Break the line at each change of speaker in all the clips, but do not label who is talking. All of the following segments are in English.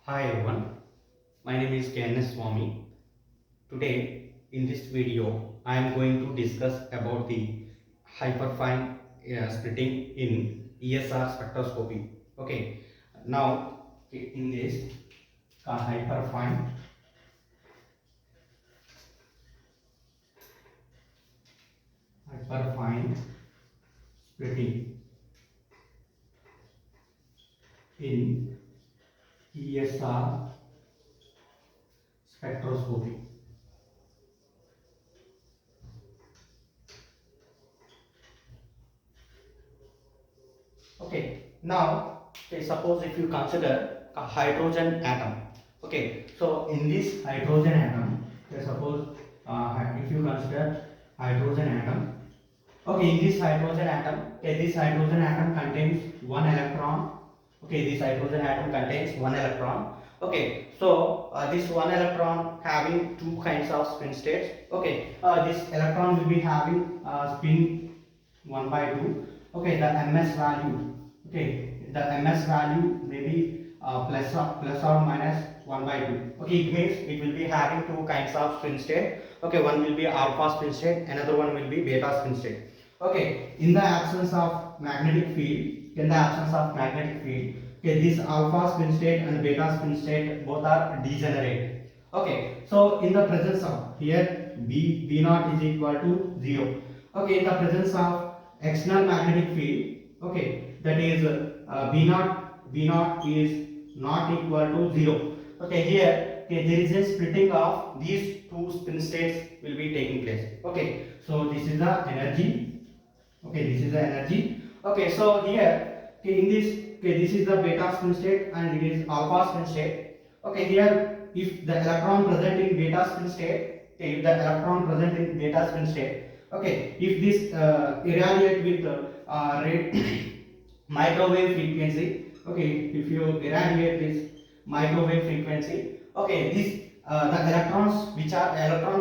Hi everyone, my name is KNS Swami. Today in this video I am going to discuss about the hyperfine splitting in ESR spectroscopy. Okay, now in this hyperfine splitting in ESR spectroscopy. Okay, now suppose if you consider a hydrogen atom. Okay, so in this hydrogen atom, suppose if you consider hydrogen atom. Okay, in this hydrogen atom, this hydrogen atom contains one electron. Okay, this hydrogen atom contains one electron. Okay, so this one electron having two kinds of spin states. Okay, this electron will be having spin 1 by 2. Okay, the ms value. Okay, the ms value may be plus or minus 1 by 2. Okay, it means it will be having two kinds of spin state. Okay, one will be alpha spin state, another one will be beta spin state. Okay, in the absence of magnetic field, okay, this alpha spin state and beta spin state both are degenerate. Okay, so in the presence of here B naught is equal to 0. Okay, in the presence of external magnetic field, okay, that is B naught is not equal to 0. Okay, here okay, there is a splitting of these two spin states will be taking place. Okay, so this is the energy. Okay, this is the energy. Okay, so here okay, in this okay, this is the beta spin state and it is alpha spin state. Okay, here if the electron present in beta spin state, okay, if the electron present in beta spin state, okay, if this irradiate with red microwave frequency, okay, if you irradiate this microwave frequency, okay, this the electron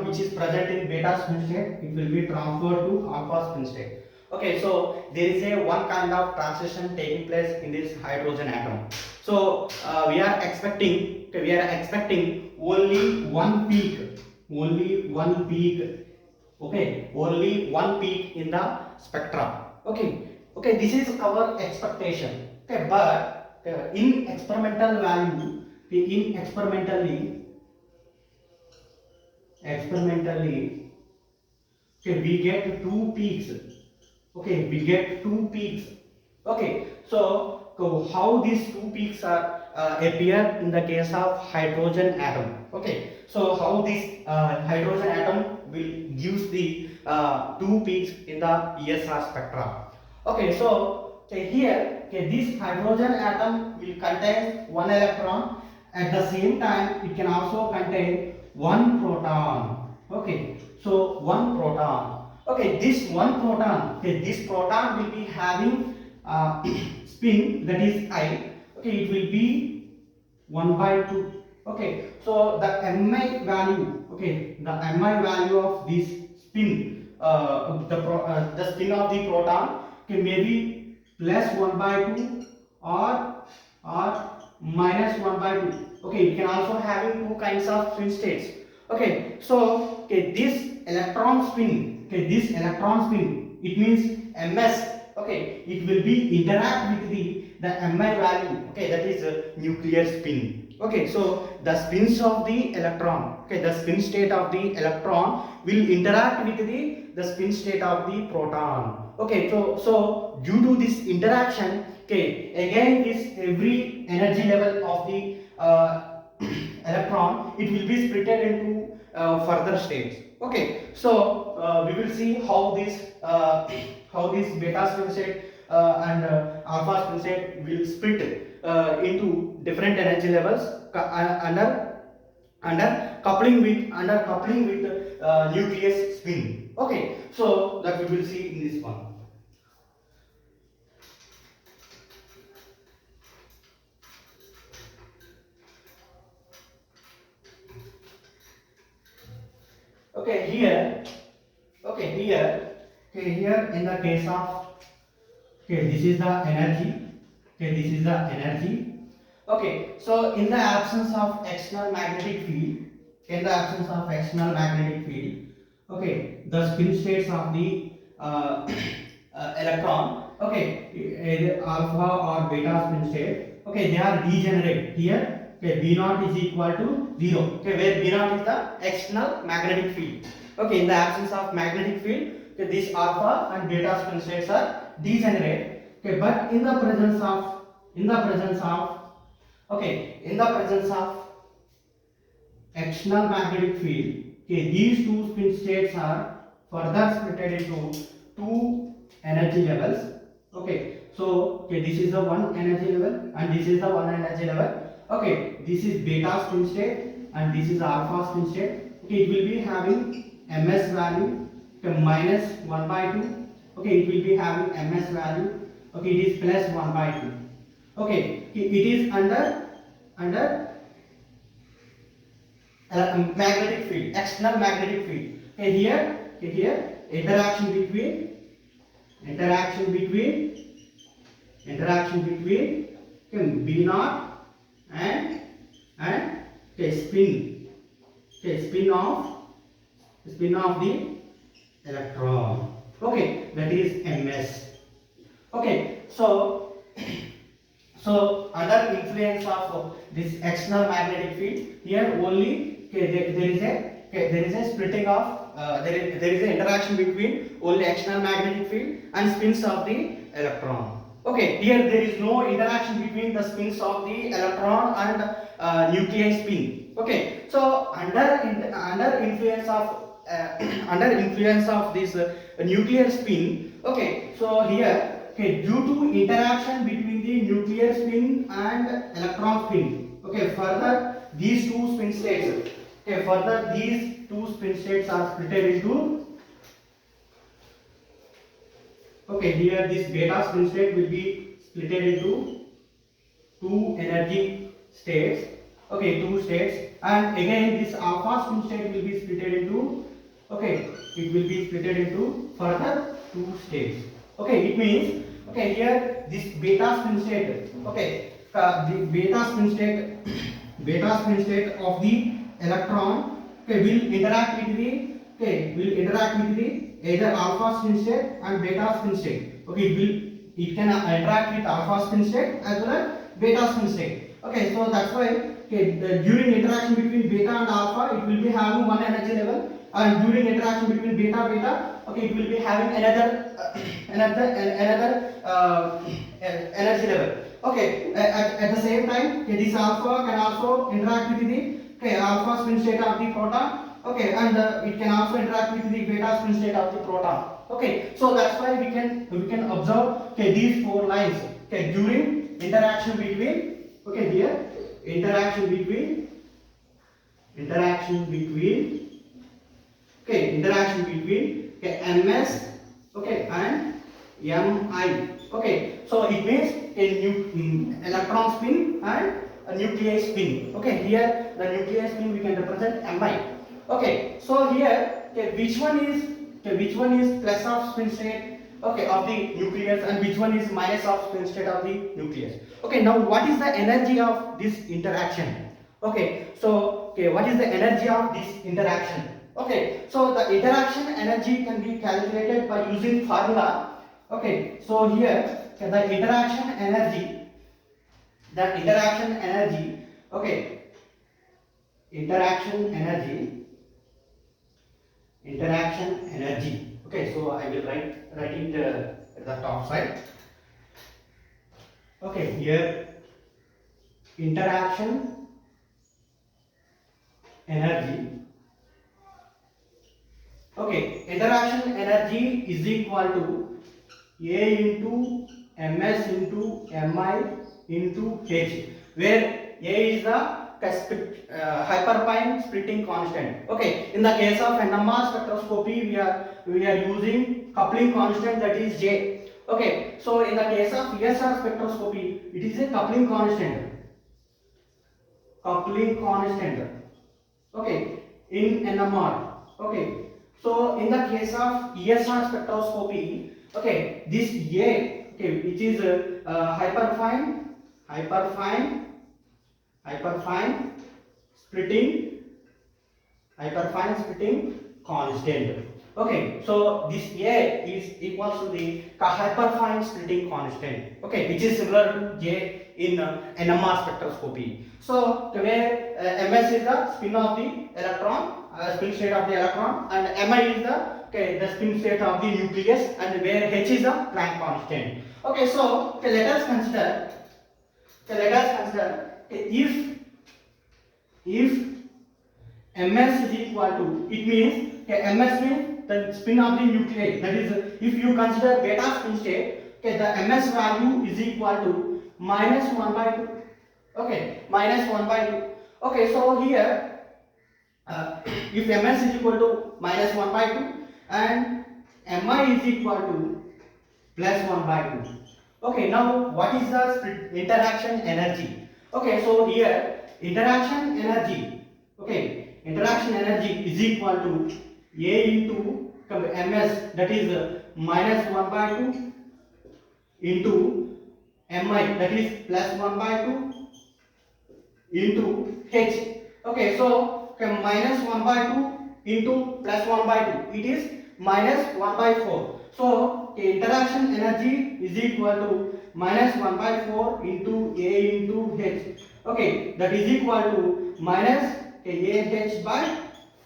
which is present in beta spin state, it will be transferred to alpha spin state. Okay, so there is a one kind of transition taking place in this hydrogen atom. So we are expecting only one peak, okay, only one peak in the spectra. Okay, okay, this is our expectation. Okay, but in experimental value, okay, in experimentally, okay, we get two peaks. Okay, we get two peaks. Okay, so how these two peaks are appear in the case of hydrogen atom. Okay, so how this hydrogen atom will gives the two peaks in the ESR spectra. Okay, so okay, here okay, this hydrogen atom will contain one electron. At the same time, it can also contain one proton. Okay, so one proton. Okay, this one proton, okay, this proton will be having spin that is I. Okay, it will be 1 by 2. Okay, so the mi value, okay, the mi value of this spin, the spin of the proton, okay, maybe plus 1 by 2 or minus 1 by 2. Okay, you can also having two kinds of spin states. Okay, so okay, this electron spin, okay, this electron spin, it means ms. Okay, it will be interact with the mi value. Okay, that is a nuclear spin. Okay, so the spins of the electron, okay, the spin state of the electron will interact with the spin state of the proton. Okay, so due to this interaction, okay, again this every energy level of the electron, it will be split into further states. Okay, so we will see how this beta spin state and alpha spin state will split into different energy levels under coupling with nucleus spin. Okay, so that we will see in this one. Okay, here, here in the case of, okay, this is the energy. Okay, this is the energy. Okay, so in the absence of external magnetic field, okay, the spin states of the electron, okay, either alpha or beta spin state, okay, they are degenerate here. Okay, B naught is equal to 0. Okay, where B naught is the external magnetic field. Okay, in the absence of magnetic field, okay, this alpha and beta spin states are degenerate. Okay, but in the presence of external magnetic field, okay, these two spin states are further split into two energy levels. Okay, so okay, this is the one energy level and this is the one energy level. Okay, this is beta spin state and this is alpha spin state. Okay, it will be having ms value, okay, minus 1 by 2. Okay, it will be having ms value. Okay, it is plus 1 by 2. Okay, it is under magnetic field, external magnetic field. Okay, here interaction between okay, B naught and okay, spin of the electron. Okay, that is ms. Okay, so under influence of this external magnetic field, here only okay, there is a splitting of there is an interaction between only external magnetic field and spins of the electron. Okay, here there is no interaction between the spins of the electron and nuclei spin. Okay, so under influence of this nuclear spin. Okay, so here okay, due to interaction between the nuclear spin and electron spin, okay, further these two spin states, okay, further these two spin states are split into, okay, here this beta spin state will be split into two energy states, okay, two states, and again this alpha spin state will be split into, okay, it will be split into further two states. Okay, it means okay, here this beta spin state, okay, the beta spin state of the electron, okay, will interact with the either alpha spin state and beta spin state. Okay, it can interact with alpha spin state as well as beta spin state. Okay, so that's why okay, during interaction between beta and alpha, it will be having one energy level, and during interaction between beta, okay, it will be having another energy level. Okay, at the same time, okay, this alpha can also interact with the okay, alpha spin state of the proton. Okay, and it can also interact with the beta spin state of the proton. Okay, so that's why we can observe okay, these four lines okay, during interaction between okay, here interaction between okay, ms okay, and mi. Okay, so it means a electron spin and a nuclei spin. Okay, here the nuclei spin we can represent mi. Okay, so here okay, which one is plus of spin state okay, of the nucleus and which one is minus of spin state of the nucleus. Okay, now what is the energy of this interaction? Okay, so okay, what is the energy of this interaction? Okay, so the interaction energy can be calculated by using formula. Okay, so here okay, the interaction energy, okay, interaction energy. Okay, so I will write it at the top side. Okay, here interaction energy. Okay, interaction energy is equal to A into ms into mi into h, where A is the hyperfine splitting constant. Okay, in the case of NMR spectroscopy, we are using coupling constant, that is J. Okay, so in the case of ESR spectroscopy, it is a coupling constant. Okay, in NMR. Okay, so in the case of ESR spectroscopy, okay, this A, okay, which is hyperfine hyperfine splitting constant. Okay, so this A is equals to the hyperfine splitting constant. Okay, which is similar to J in NMR spectroscopy. So where Ms is the spin of the electron, spin state of the electron, and Mi is the spin state of the nucleus, and where H is the Planck constant. Okay, so let us consider. If Ms is equal to, it means Ms means the spin of the nuclei. That is, if you consider beta spin state, the Ms value is equal to minus 1 by 2. Okay, minus 1 by 2. Okay, so here, if Ms is equal to minus 1 by 2 and Mi is equal to plus 1 by 2. Okay, now what is the interaction energy? Okay, so here interaction energy. Okay, interaction energy is equal to A into Ms, that is minus 1 by 2 into Mi, that is plus 1 by 2 into H. Okay, so minus 1 by 2 into plus 1 by 2, it is minus 1 by 4. So interaction energy is equal to minus 1 by 4 into A into H. Okay, that is equal to minus AH by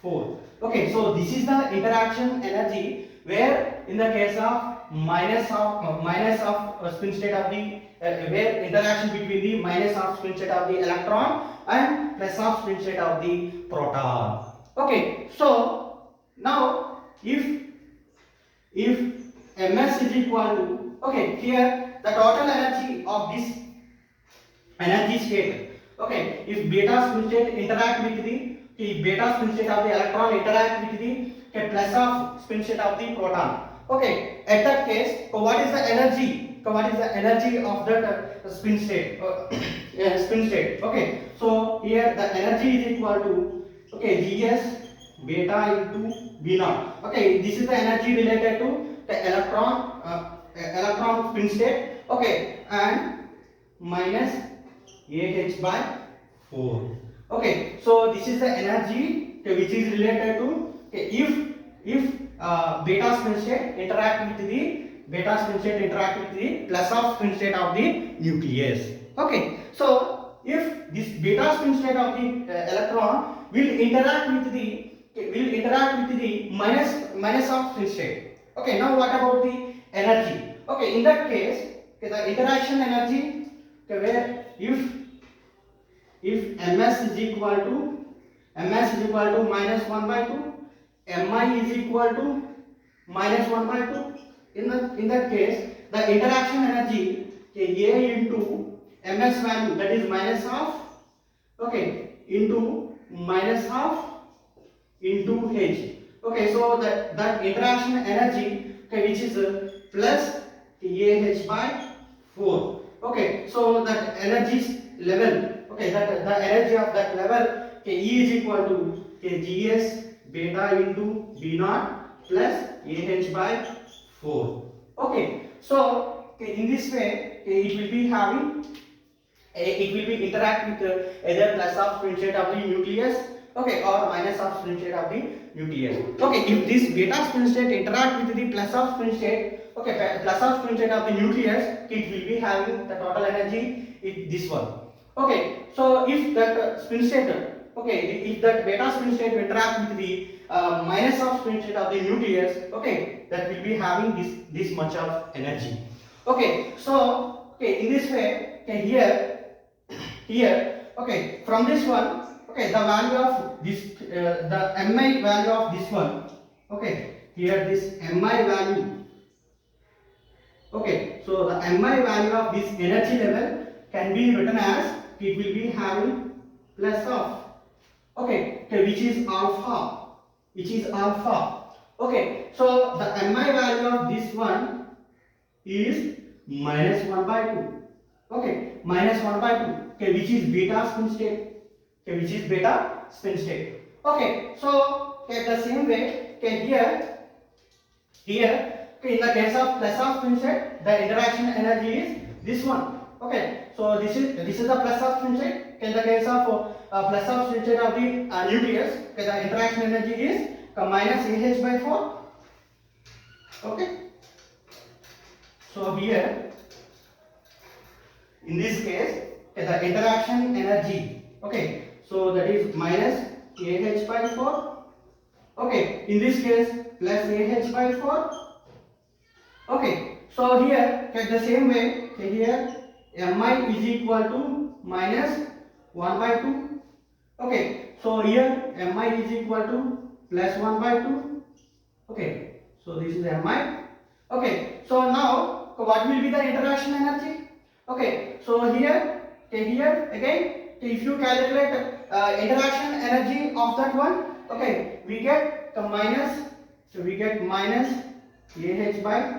4. Okay, so this is the interaction energy, where in the case of minus of spin state of the where interaction between the minus of spin state of the electron and plus of spin state of the proton. Okay, so now if Ms is equal to, okay, here the total energy of this energy state. Okay, if beta spin state interact with the beta spin state of the electron interact with the plus of spin state of the proton. Okay, at that case, what is the energy? What is the energy of that spin state? Spin state. Okay, so here the energy is equal to, okay, Gs beta into B naught. Okay, this is the energy related to the electron spin state. Okay, and minus AH by 4. Okay, so this is the energy which is related to if beta spin state interact with the plus of spin state of the nucleus. Okay, so if this beta spin state of the electron will interact with the minus of spin state. Okay, now what about the energy? Okay, in that case, okay, the interaction energy, okay, where if Ms is equal to minus 1 by 2, Mi is equal to minus 1 by 2. In that case, the interaction energy, okay, A into Ms value, that is minus half, okay, into minus half into H. Okay, so that interaction energy, okay, which is plus AH by 4. Okay, so that energy level, okay, that the energy of that level, okay, E is equal to, okay, Gs beta into B naught plus AH by 4. Okay, so okay, in this way, okay, it will be interact with either plus of spin state of the nucleus, okay, or minus of spin state of the nucleus. Okay, if this beta spin state interact with the plus of spin state, okay, plus of spin state of the nucleus, it will be having the total energy is this one. Okay, so if that spin state, okay, if that beta spin state interact with the minus of spin state of the nucleus, okay, that will be having this much of energy. Okay, so okay, in this way, okay, here, okay, from this one, okay, the value of this, the Mi value of this one, okay, here this Mi value, okay, so the Mi value of this energy level can be written as, it will be having plus of, okay, which is alpha, okay, so the Mi value of this one is minus 1 by 2, okay, minus 1 by 2, okay, which is beta spin state, okay, so okay, the same way, okay, here, okay, in the case of plus of spin state, the interaction energy is this one, Okay, so this is the plus of spin state. In the case of plus of spin state of the nucleus, okay, the interaction energy is minus Ah by 4. Okay, so here in this case, okay, the interaction energy, okay, so that is minus Ah by 4. Okay, in this case plus Ah by 4. Okay, so here okay, the same way, okay, here Mi is equal to minus 1 by 2. Okay, so here Mi is equal to plus 1 by 2. Okay, so this is Mi. Okay, so now what will be the interaction energy? Okay, so here, okay, here again, okay, if you calculate interaction energy of that one, okay, we get the minus, so we get minus Ah by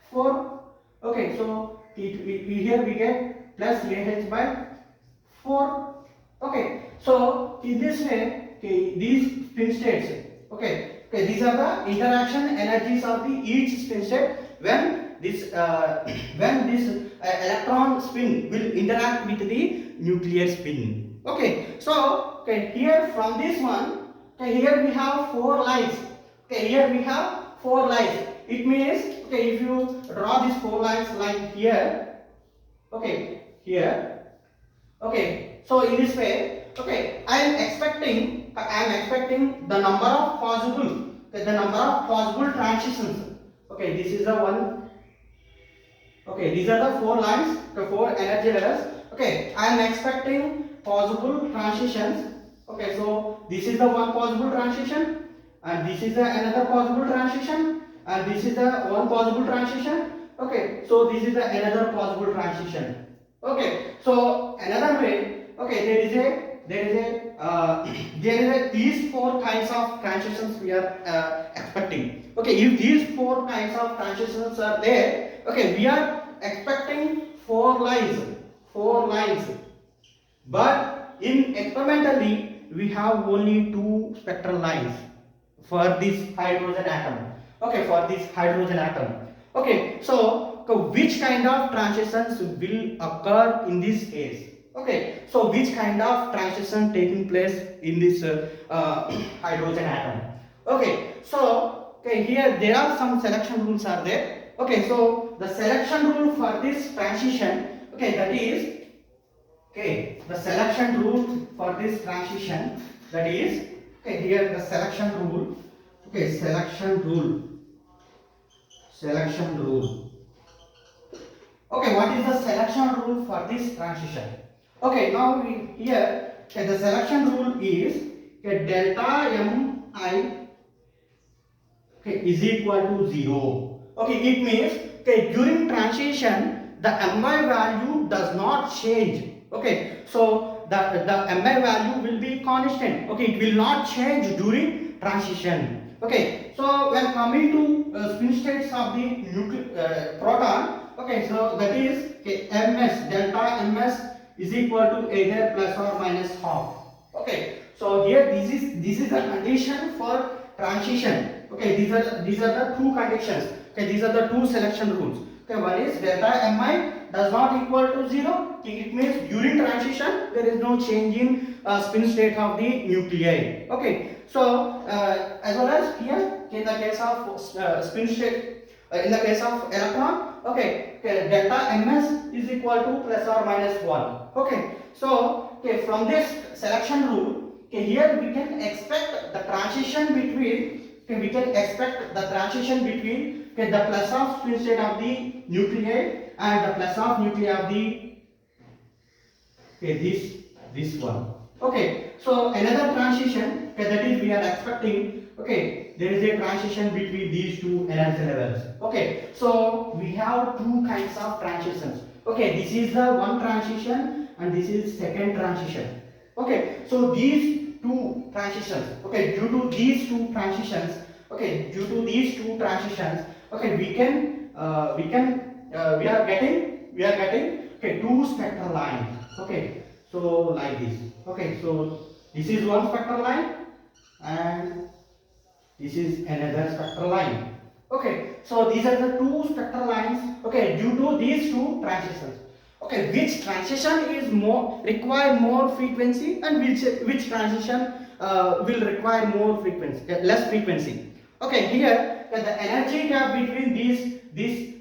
4. Okay, so here we get plus Ah by 4. Okay, so in this way, okay, these spin states, okay, these are the interaction energies of the each spin state when this electron spin will interact with the nuclear spin. Okay, so okay, here from this one, okay, here we have 4 lines. Okay, here we have 4 lines. It means, okay, if you draw these 4 lines like here, okay, here, okay, so in this way, okay, I am expecting the number of possible, okay, the number of possible transitions. Okay, this is the one. Okay, these are the 4 lines, the 4 energy levels. Okay, I am expecting possible transitions. Okay, so this is the one possible transition, and this is the another possible transition, and this is the one possible transition. Okay, so this is the another possible transition. Okay, so another way, okay, there is a these 4 kinds of transitions we are expecting. Okay, if these 4 kinds of transitions are there, okay, we are expecting 4 lines, but in experimentally we have only 2 spectral lines for this hydrogen atom. Okay, for this hydrogen atom. Okay, so which kind of transitions will occur in this case? Okay, so which kind of transition taking place in this hydrogen atom? Okay, so okay, here there are some selection rules are there. Okay, so the selection rule for this transition, okay, that is, okay, the selection rule for this transition, that is, okay, here the selection rule, okay, selection rule. Okay, what is the selection rule for this transition? Okay, now here, okay, the selection rule is, okay, delta Mi, okay, is equal to 0. Okay, it means, okay, during transition the Mi value does not change. Okay, so the Mi value will be constant. Okay, it will not change during transition. Okay, so when coming to spin states of the proton, okay, so that is, okay, Ms, delta Ms is equal to either plus or minus half. Okay, so here this is the condition for transition. Okay, these are the 2 conditions. Okay, these are the 2 selection rules. Okay, one is delta Mi does not equal to 0. It means during transition there is no change in spin state of the nuclei. Okay, so as well as here in the case of spin state, in the case of electron, okay, delta Ms is equal to plus or minus 1. Okay, so okay, from this selection rule, okay, here we can expect the transition between, okay, okay, the plus of spin state of the nuclei and the plus of nuclei of the, okay, this one. Okay, so another transition, okay, that is we are expecting, okay, there is a transition between these 2 energy levels. Okay, so we have 2 kinds of transitions. Okay, this is the one transition and this is second transition. Okay, so these 2 transitions, okay, due to these 2 transitions, okay, okay, we are getting okay, 2 spectral lines. Okay, so like this. Okay, so this is one spectral line and this is another spectral line. Okay, so these are the 2 spectral lines, okay, due to these 2 transitions. Okay, which transition is more require more frequency, and which transition will require more frequency, less frequency. Okay, here the energy gap between this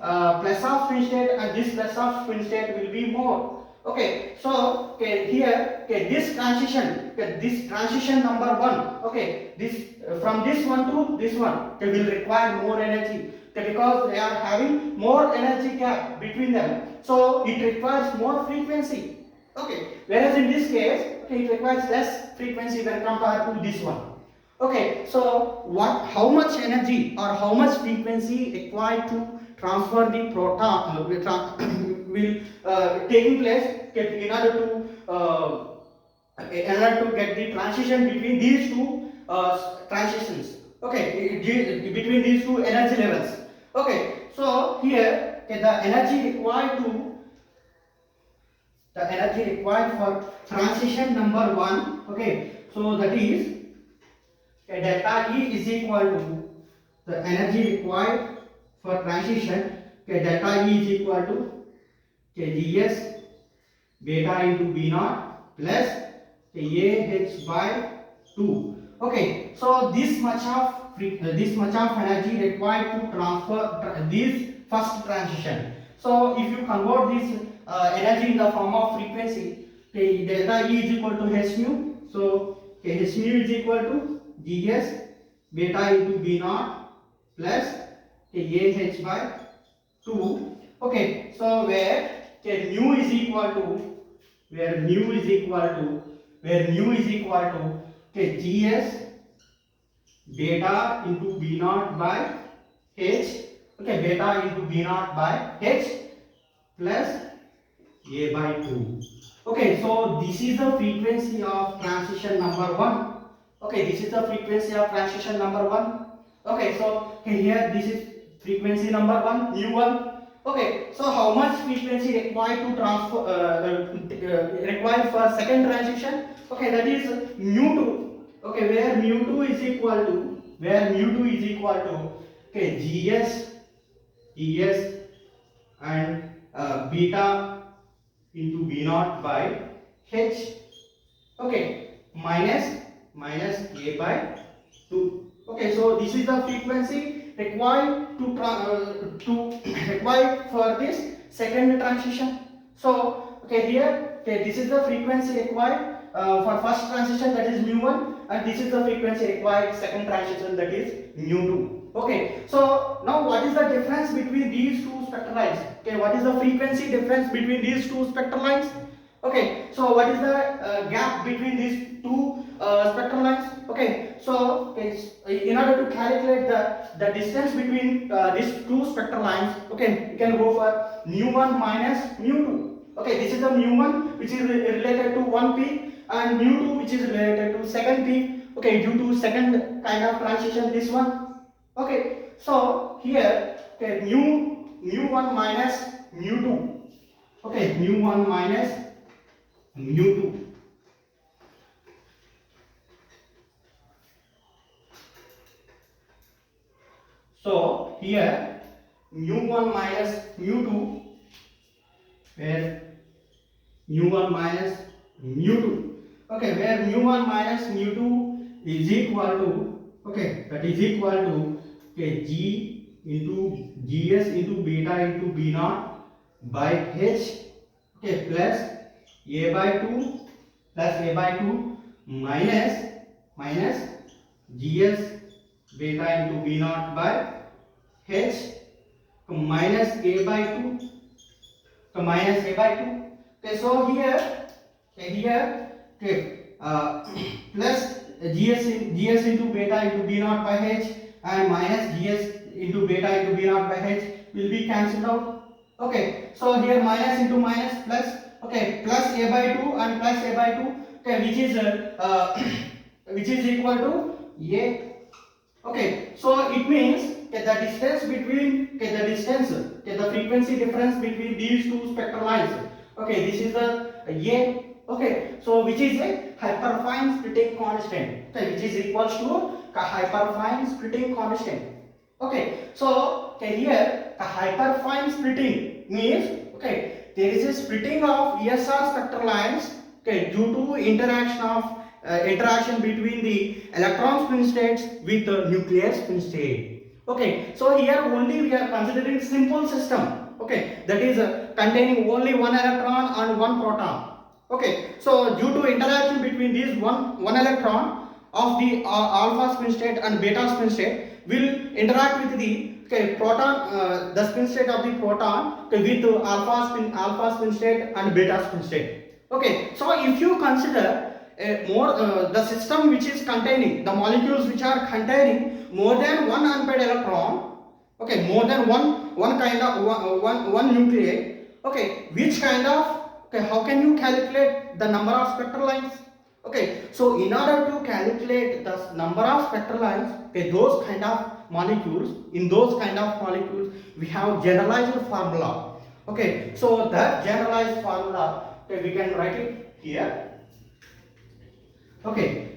plus of spin state and this plus of spin state will be more. Okay, so okay, here okay, this transition number one, okay, this from this one to this one, they will require more energy, okay, because they are having more energy gap between them, so it requires more frequency. Okay, whereas in this case, okay, it requires less frequency when compared to this one. Okay, so how much energy or how much frequency required to transfer the proton will taking place in order to get the transition between these two transitions. Okay, between these two energy levels. Okay, so here okay, the energy required for transition number one. Okay, so that is okay, delta E is equal to the energy required for transition. Okay, delta E is equal to okay, Gs beta into B naught plus AH by 2. Okay, so this much of energy required to transfer this first transition. So if you convert this energy in the form of frequency, okay, delta E is equal to h nu. So okay, h nu is equal to Gs beta into B naught plus AH by 2. Okay, so where okay, nu is equal to okay, Gs beta into B naught by h, okay, beta into B naught by h plus A by 2. Okay, so this is the frequency of transition number 1. Okay, this is the frequency of transition number 1. Okay, so okay, here this is frequency number 1, mu 1. Okay, so how much frequency required to transfer required for second transition? Okay, that is mu 2. Okay, where mu 2 is equal to okay, Gs and beta into B naught by h. Okay, minus A by 2. Okay, so this is the frequency required required for this second transition. So okay, here okay, this is the frequency required for first transition, that is mu 1, and this is the frequency required second transition, that is mu 2. Okay, so now what is the difference between these two spectral lines? Okay, what is the frequency difference between these two spectral lines? Okay, so what is the gap between these two spectral lines? Okay, so okay, in order to calculate the distance between these two spectral lines, okay, you can go for mu 1 minus mu 2. Okay, this is the mu 1 which is related to one peak, and mu 2 which is related to second peak. Okay, due to second kind of transition, this one. Okay, so here okay, mu 1 minus mu 2. Okay, mu 1 minus mu 2. So here mu 1 minus mu 2, where mu 1 minus mu 2. Okay, where mu 1 minus mu 2 is equal to okay, that is equal to okay, G into Gs into beta into B naught by h, okay, plus A by 2 minus Gs beta into B naught by h minus A by 2, so minus A by 2. Okay, so here okay, plus Gs into beta into B naught by h and minus Gs into beta into B naught by h will be cancelled out. Okay, so here minus into minus plus, okay, plus A by 2 and plus A by 2, okay, which is equal to A. Okay, so it means okay, the distance between the frequency difference between these two spectral lines. Okay, this is the A. Okay, so which is a hyperfine splitting constant. Okay, which is equals to hyperfine splitting constant. Okay, so okay, here the hyperfine splitting means okay, there is a splitting of ESR spectral lines, okay, due to interaction between the electron spin states with the nuclear spin state. Okay, so here only we are considering simple system, okay, that is containing only one electron and one proton. Okay, so due to interaction between these one electron of the alpha spin state and beta spin state will interact with the, okay, proton, the spin state of the proton, okay, with alpha spin state and beta spin state. Okay, so if you consider the system which is containing the molecules which are containing more than one unpaired electron, okay, more than one kind of one nuclei, okay, which kind of, okay, how can you calculate the number of spectral lines? Okay, so in order to calculate the number of spectral lines, okay, those kind of molecules, in those kind of molecules we have generalized formula. Okay, so that generalized formula, okay, we can write it here. Okay,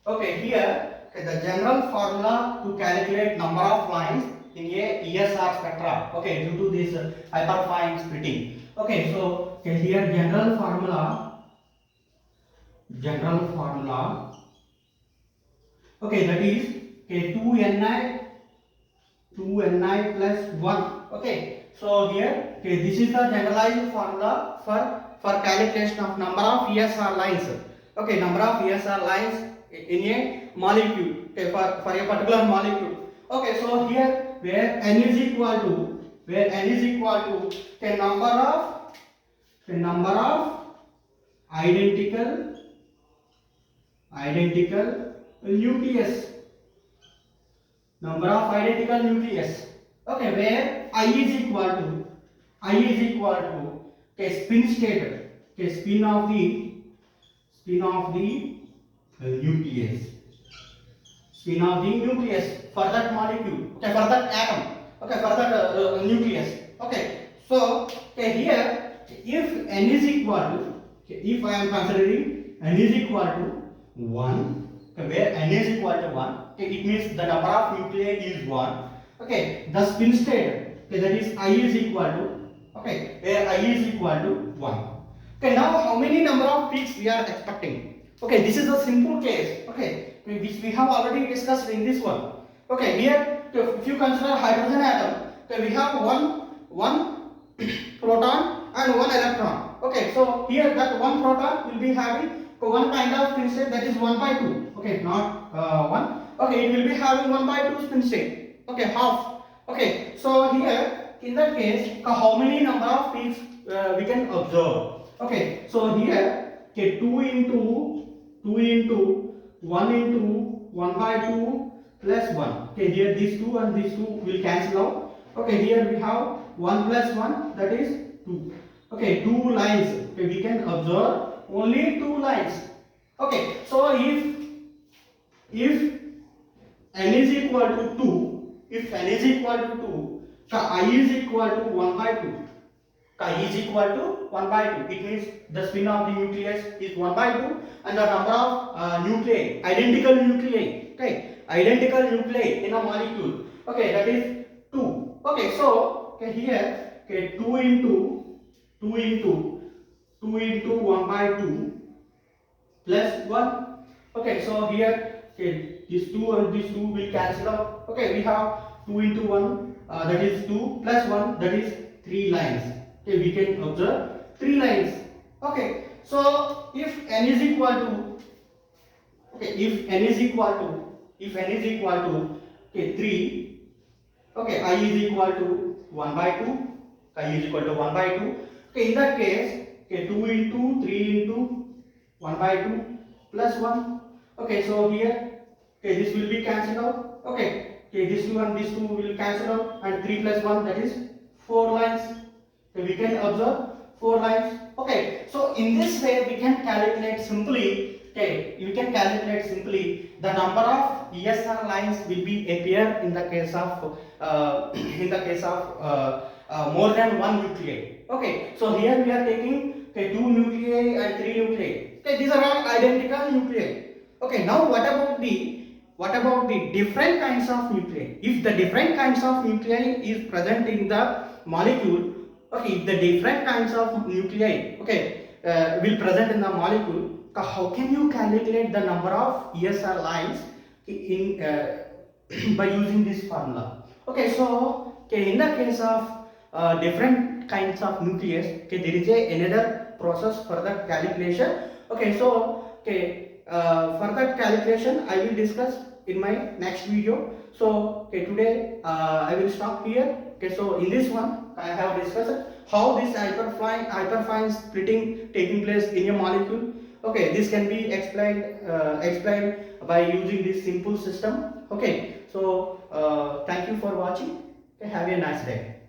okay, here, okay, the general formula to calculate number of lines in a ESR spectra, okay, due to this hyperfine splitting. Okay, so, okay, here general formula, okay, that is, okay, 2ni plus 1. Okay, so here, okay, this is the generalized formula for calculation of number of ESR lines. Okay, number of ESR lines in a molecule, okay, for a particular molecule. Okay, so here where n is equal to the number of identical nucleus, okay, where I is equal to okay, spin state, okay, spin of the nucleus for that molecule, okay, for that atom, okay, for that nucleus. Okay, so, okay, here if n is equal to, okay, if I am considering n is equal to 1, okay, where n is equal to 1, okay, it means the number of nuclei is 1. Okay, the spin state, okay, that is I is equal to, okay, where I is equal to 1. Okay, now how many number of peaks we are expecting? Okay, this is a simple case, okay, which we have already discussed in this one. Okay, here if you consider hydrogen atom, okay, we have one proton and one electron. Okay, so here that one proton will be having one kind of spin state, that is 1/2. Okay, not 1. Okay, it will be having 1/2 spin state. Okay, half. Okay, so here in that case, how many number of peaks we can observe? Okay, so here, okay, 2 into 1 into 1/2 plus 1. Okay, here these two and these two will cancel out. Okay, here we have 1 plus 1, that is 2. Okay, 2 lines. Okay, we can observe only 2 lines. Okay, so if n is equal to 2, I is equal to 1/2. Chi is equal to 1/2. It means the spin of the nucleus is 1/2 and the number of nuclei, identical nuclei, okay, identical nuclei in a molecule, okay, that is 2. Okay, so, okay, here, okay, 2 into 1/2 plus 1. Okay, so here, okay, this 2 and this 2 will cancel out. Okay, we have 2 into 1, that is 2 plus 1, that is 3 lines. Okay, we can observe 3 lines. Okay, so if n is equal to, okay, if n is equal to okay, 3, okay, I is equal to 1/2, I is equal to 1/2. Okay, in that case, okay, 2 into 3 into 1/2 plus 1. Okay, so here, okay, this will be cancelled out. Okay, okay, this 2 and this 2 will cancel out, and 3 plus 1, that is 4 lines. Okay, we can observe 4 lines. Okay, so in this way we can calculate simply Okay, you can calculate simply the number of ESR lines will be appear in the case of more than one nuclei. Okay, so here we are taking okay, 2 nuclei and 3 nuclei. Okay, these are all identical nuclei. Okay, now what about the different kinds of nuclei? If the different kinds of nuclei is present in the molecule, okay, if the different kinds of nuclei, okay, will present in the molecule, how can you calculate the number of ESR lines in by using this formula? Okay, so okay, in the case of different kinds of nucleus, okay, there is another process for the calculation. Okay, so okay, for that calculation I will discuss in my next video. So okay, today I will stop here. Okay, so in this one I have discussed how this hyperfine splitting taking place in a molecule. Okay, this can be explained by using this simple system. Okay, so thank you for watching. Okay, have a nice day.